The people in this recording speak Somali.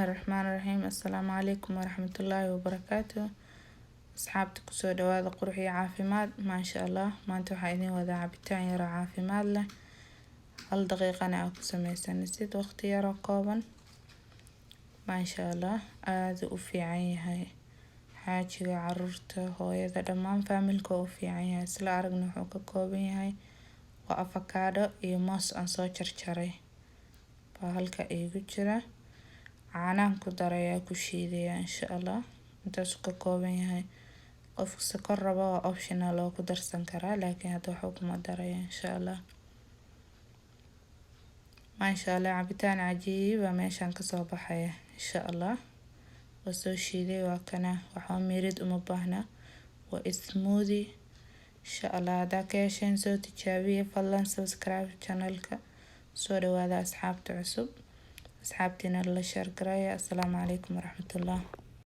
الرحمن الرحيم. السلام عليكم ورحمة الله وبركاته. أصحابتي kusoo dhawaada qurux iyo caafimaad maasha Allah. Maanta waxaa idin wada cabitaan yar oo caafimaad leh. Hal daqiiqana aad ku sameysanaysid waqti yar oo kooban. Maasha Allah aad u fiican yahay. Xaajiga caruurta hooyada dhammaan familka u fiican yahay. Isla aragna wuxuu ka kooban yahay waa avocado iyo moos aan soo jarjaray. Halka igu jira caanaan ku daraya ku shiidaya insha Allah. Intaas ka kooban yahay qofka sokor rabo waa optional oo ku darsan karaa laakiin hadda waxaa kuma daraya insha Allah. Maasha Allah cabitaan cajiib ah meeshan ka soo baxaya insha Allah. Waa soo shiiday waa kana waxa mirid uma baahna waa smoothie insha Allah. Hadda ka hesheen soo tijaabiye fadlan subscribe channelka. soo dhawaada asxaabta cusub asxaabtina la share garaya. Assalaamu calaykum waraxmatullaah.